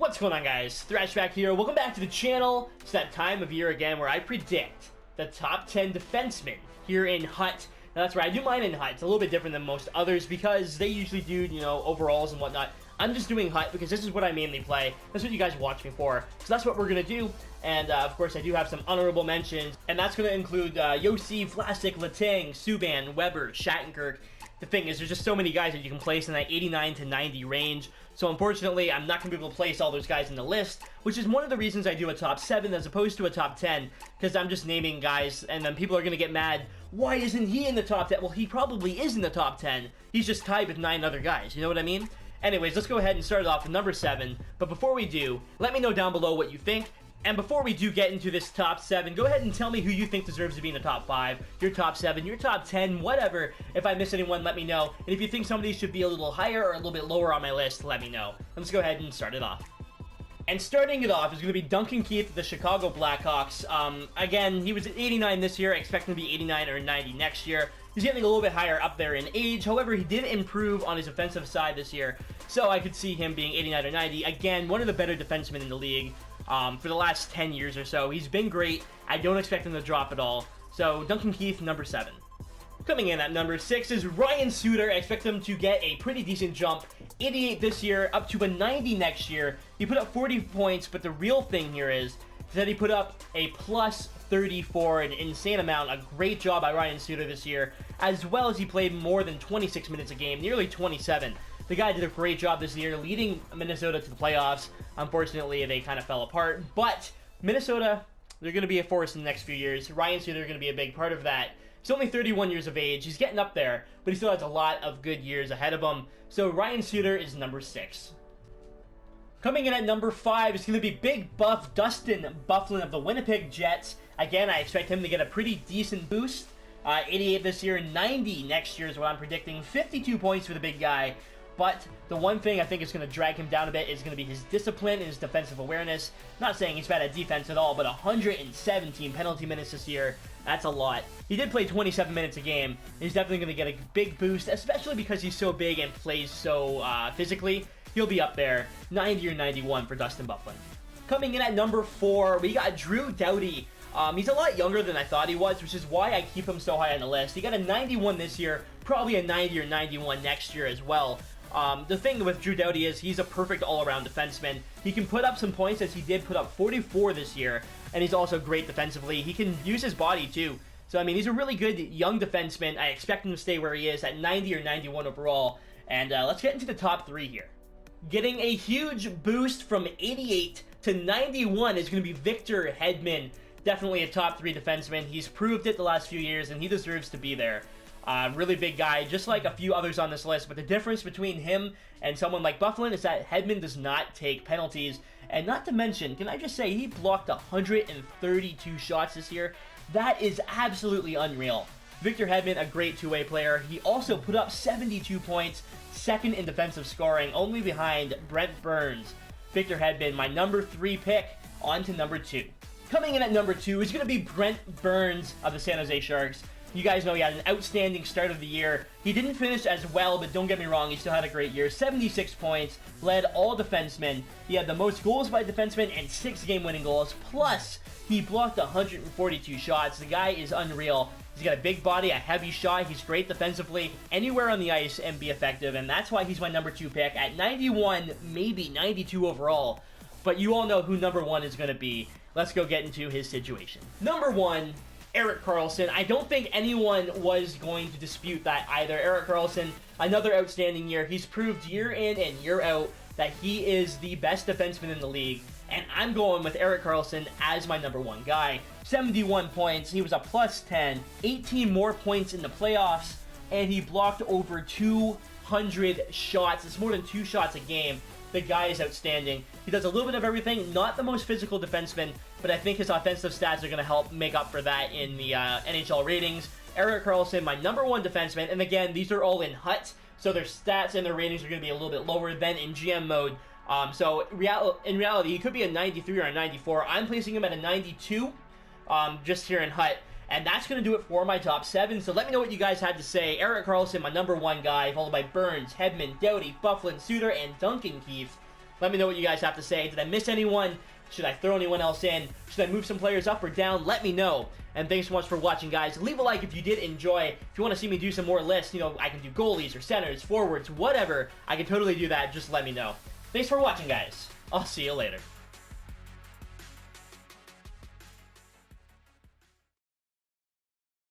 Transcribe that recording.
What's going on, guys? Thrash back here. Welcome back to the channel. It's that time of year again where I predict the top 10 defensemen here in HUT. Now, that's right, I do mine in HUT. It's a little bit different than most others because they usually do, you know, overalls and whatnot. I'm just doing HUT because this is what I mainly play. That's what you guys watch me for. So that's what we're going to do. And, of course, I do have some honorable mentions. And that's going to include Yossi, Vlasic, Letang, Subban, Weber, Shattenkirk. The thing is, there's just so many guys that you can place in that 89 to 90 range. So unfortunately, I'm not going to be able to place all those guys in the list, which is one of the reasons I do a top 7 as opposed to a top 10, because I'm just naming guys, and then people are going to get mad, why isn't he in the top 10? Well, he probably is in the top 10. He's just tied with 9 other guys, you know what I mean? Anyways, let's go ahead and start it off with number 7, but before we do, let me know down below what you think. And before we do get into this top 7, go ahead and tell me who you think deserves to be in the top 5, your top 7, your top 10, whatever. If I miss anyone, let me know. And if you think somebody should be a little higher or a little bit lower on my list, let me know. Let's go ahead and start it off. And starting it off is going to be Duncan Keith of the Chicago Blackhawks. Again, he was at 89 this year. I expect him to be 89 or 90 next year. He's getting a little bit higher up there in age. However, he did improve on his offensive side this year. So I could see him being 89 or 90. Again, one of the better defensemen in the league. For the last 10 years or so. He's been great. I don't expect him to drop at all. So, Duncan Keith, number 7. Coming in at number 6 is Ryan Suter. I expect him to get a pretty decent jump. 88 this year, up to a 90 next year. He put up 40 points, but the real thing here is that he put up a plus 34, an insane amount. A great job by Ryan Suter this year, as well as he played more than 26 minutes a game, nearly 27. The guy did a great job this year, leading Minnesota to the playoffs. Unfortunately, they kind of fell apart. But Minnesota, they're going to be a force in the next few years. Ryan Suter is going to be a big part of that. He's only 31 years of age. He's getting up there, but he still has a lot of good years ahead of him. So Ryan Suter is number 6. Coming in at number 5 is going to be big buff Dustin Byfuglien of the Winnipeg Jets. Again, I expect him to get a pretty decent boost. 88 this year, 90 next year is what I'm predicting. 52 points for the big guy. But the one thing I think is going to drag him down a bit is going to be his discipline and his defensive awareness. Not saying he's bad at defense at all, but 117 penalty minutes this year. That's a lot. He did play 27 minutes a game. He's definitely going to get a big boost, especially because he's so big and plays so physically. He'll be up there, 90 or 91 for Dustin Byfuglien. Coming in at number 4, we got Drew Doughty. He's a lot younger than I thought he was, which is why I keep him so high on the list. He got a 91 this year, probably a 90 or 91 next year as well. The thing with Drew Doughty is he's a perfect all-around defenseman. He can put up some points, as he did put up 44 this year, and he's also great defensively. He can use his body too. So, I mean, he's a really good young defenseman. I expect him to stay where he is at 90 or 91 overall. And let's get into the top 3 here. Getting a huge boost from 88 to 91 is going to be Victor Hedman. Definitely a top 3 defenseman. He's proved it the last few years, and he deserves to be there. Really big guy, just like a few others on this list, but the difference between him and someone like Byfuglien is that Hedman does not take penalties, and not to mention, can I just say, he blocked 132 shots this year. That is absolutely unreal. Victor Hedman, a great two-way player. He also put up 72 points, second in defensive scoring, only behind Brent Burns. Victor Hedman, my number 3 pick, on to number 2. Coming in at number 2 is going to be Brent Burns of the San Jose Sharks. You guys know he had an outstanding start of the year. He didn't finish as well, but don't get me wrong, he still had a great year. 76 points, led all defensemen. He had the most goals by defensemen and 6 game-winning goals. Plus, he blocked 142 shots. The guy is unreal. He's got a big body, a heavy shot. He's great defensively, anywhere on the ice, and be effective. And that's why he's my number 2 pick at 91, maybe 92 overall. But you all know who number 1 is going to be. Let's go get into his situation. Number 1, Erik Karlsson. I don't think anyone was going to dispute that either. Erik Karlsson, another outstanding year. He's proved year in and year out that he is the best defenseman in the league. And I'm going with Erik Karlsson as my number 1 guy. 71 points. He was a plus 10. 18 more points in the playoffs. And he blocked over 200 shots. It's more than 2 shots a game. The guy is outstanding. He does a little bit of everything. Not the most physical defenseman, but I think his offensive stats are going to help make up for that in the NHL ratings. Erik Karlsson, my number 1 defenseman. And again, these are all in HUT, so their stats and their ratings are going to be a little bit lower than in GM mode. So in reality, he could be a 93 or a 94. I'm placing him at a 92 just here in HUT. And that's going to do it for my top 7. So let me know what you guys had to say. Erik Karlsson, my number 1 guy, followed by Burns, Hedman, Doughty, Byfuglien, Suter, and Duncan Keith. Let me know what you guys have to say. Did I miss anyone? Should I throw anyone else in? Should I move some players up or down? Let me know. And thanks so much for watching, guys. Leave a like if you did enjoy. If you want to see me do some more lists, you know, I can do goalies or centers, forwards, whatever. I can totally do that. Just let me know. Thanks for watching, guys. I'll see you later.